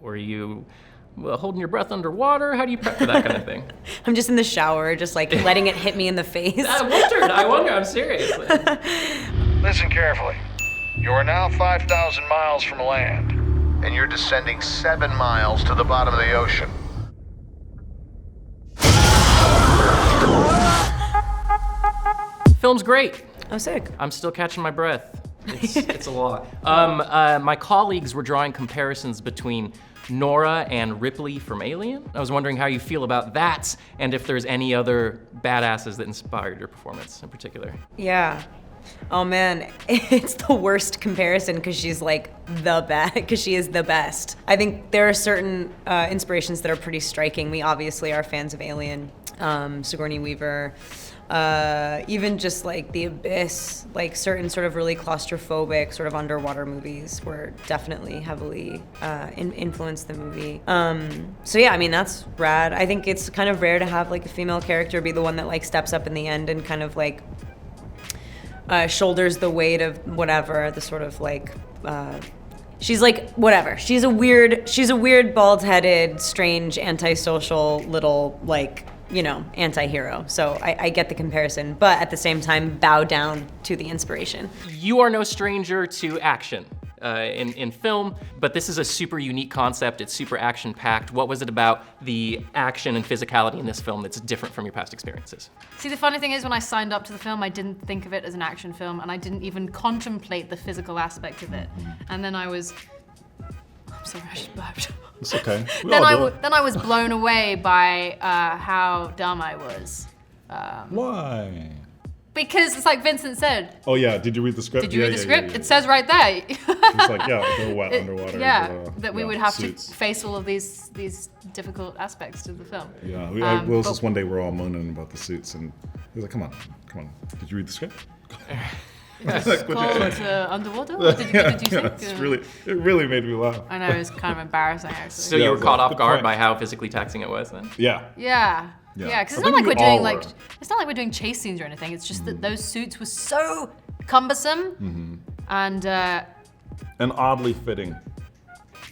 Or are you holding your breath underwater? How do you prep for that kind of thing? I'm just in the shower, just like letting it hit me in the face. I wonder, I'm serious. Listen carefully. You are now 5,000 miles from land, and you're descending 7 miles to the bottom of the ocean. Film's great. Oh, sick. I'm still catching my breath. It's a lot. My colleagues were drawing comparisons between Nora and Ripley from Alien. I was wondering how you feel about that, and if there's any other badasses that inspired your performance in particular. Yeah. Oh man, it's the worst comparison because she's like because she is the best. I think there are certain inspirations that are pretty striking. We obviously are fans of Alien, Sigourney Weaver, even just like The Abyss, like certain sort of really claustrophobic sort of underwater movies were definitely heavily influenced the movie. So yeah, I mean, that's rad. I think it's kind of rare to have like a female character be the one that like steps up in the end and kind of like shoulders the weight of whatever, the sort of like, she's like, whatever. She's a weird, bald-headed, strange, antisocial little, like, you know, anti-hero. So I get the comparison, but at the same time, bow down to the inspiration. You are no stranger to action in film, but this is a super unique concept. It's super action-packed. What was it about the action and physicality in this film that's different from your past experiences? See, the funny thing is when I signed up to the film, I didn't think of it as an action film, and I didn't even contemplate the physical aspect of it. And then I'm sorry, I just burped. It's okay. Then I was blown away by how dumb I was. Why? Because it's like Vincent said. Oh yeah, did you read the script? Did you read the script? It says right there. It's like, yeah, go wet underwater. That we would have suits. to face all of these difficult aspects to the film. Yeah, Will was just one day we're all moaning about the suits, and he was like, come on. Did you read the script? It's called Underwater? What did you think? It really made me laugh. I know, it was kind of embarrassing actually. So you were caught off guard by how physically taxing it was then? Yeah. Yeah, because it's not like we're doing chase scenes or anything. It's just that those suits were so cumbersome and oddly fitting.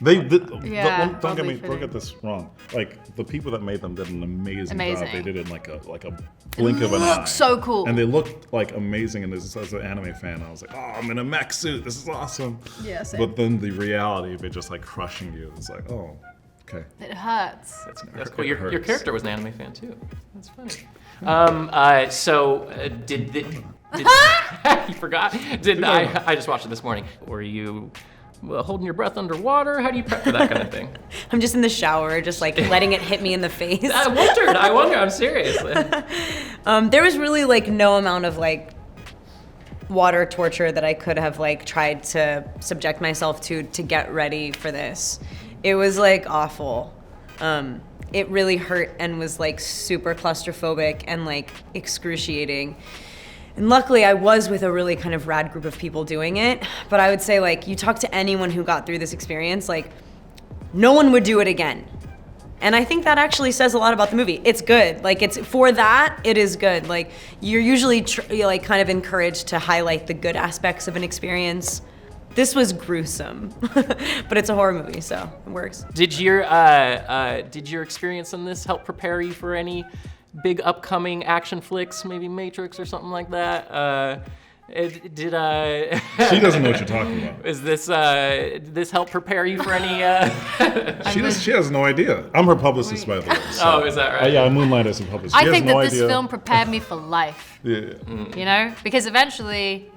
Don't get this wrong. Like the people that made them did an amazing job. They did it in like a blink of an eye. So cool. And they looked like amazing. And as an anime fan, I was like, oh, I'm in a mech suit. This is awesome. Yeah, same. But then the reality of it just like crushing you, it's like, oh, okay. It hurts. That's cool. Your character was an anime fan too. That's funny. Did you forgot? I just watched it this morning. Were you holding your breath underwater? How do you prep for that kind of thing? I'm just in the shower, just like letting it hit me in the face. I wonder, I'm serious. There was really like no amount of like water torture that I could have like tried to subject myself to get ready for this. It was like awful. It really hurt and was like super claustrophobic and like excruciating. And luckily I was with a really kind of rad group of people doing it, but I would say like you talk to anyone who got through this experience, like no one would do it again. And I think that actually says a lot about the movie. It's good, like it's for that, it is good. Like you're usually like kind of encouraged to highlight the good aspects of an experience. This was gruesome, but it's a horror movie, so it works. Did your experience in this help prepare you for any big upcoming action flicks, maybe Matrix or something like that? She doesn't know what you're talking about. Is this this help prepare you for any? She has no idea. I'm her publicist, by the way. So. Oh, is that right? Yeah, I moonlight as a publicist. I think that this film prepared me for life. Yeah. You know, because eventually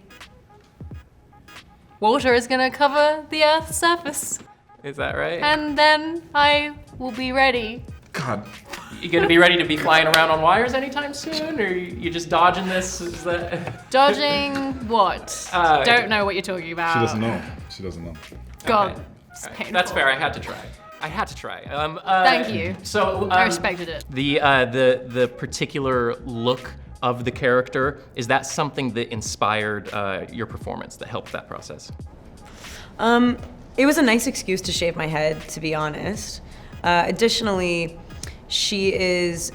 water is gonna cover the Earth's surface. Is that right? And then I will be ready. God. You gonna be ready to be flying around on wires anytime soon, or you just dodging this? Is that dodging what? Don't know what you're talking about. She doesn't know. God, okay. That's fair. I had to try. Thank you. So I respected it. The particular look of the character, is that something that inspired your performance, that helped that process? It was a nice excuse to shave my head, to be honest. Additionally, she's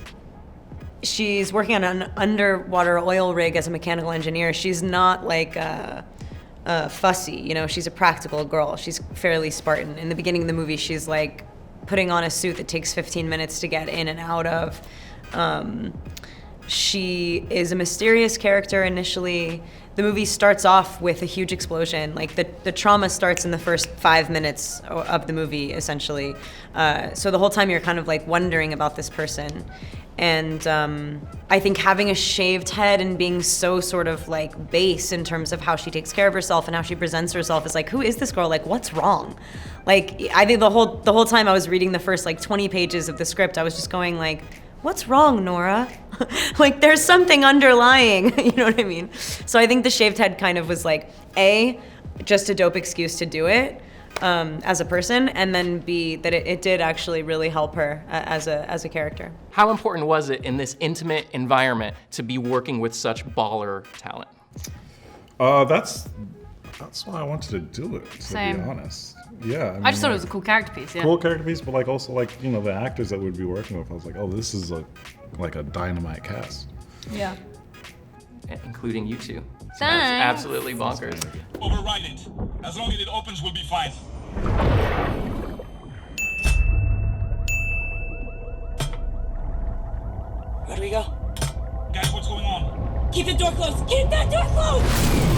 working on an underwater oil rig as a mechanical engineer. She's not like fussy. You know, she's a practical girl. She's fairly Spartan. In the beginning of the movie, she's like putting on a suit that takes 15 minutes to get in and out of. She is a mysterious character initially. The movie starts off with a huge explosion. Like the trauma starts in the first 5 minutes of the movie, essentially. So the whole time you're kind of like wondering about this person. And I think having a shaved head and being so sort of like base in terms of how she takes care of herself and how she presents herself is like, who is this girl? Like, what's wrong? Like, I think the whole time I was reading the first like 20 pages of the script, I was just going like, what's wrong, Nora? Like, there's something underlying, you know what I mean? So I think the shaved head kind of was like, A, just a dope excuse to do it as a person, and then B, that it did actually really help her as a character. How important was it in this intimate environment to be working with such baller talent? That's why I wanted to do it, to Same. be honest. Yeah. I just thought it was a cool character piece, yeah. Cool character piece, but like also like, you know, the actors that we'd be working with, I was like, oh, this is like a dynamite cast. Yeah. Including you two. Thanks. Absolutely bonkers. Override it. As long as it opens, we'll be fine. Where do we go? Guys, what's going on? Keep the door closed! Keep that door closed!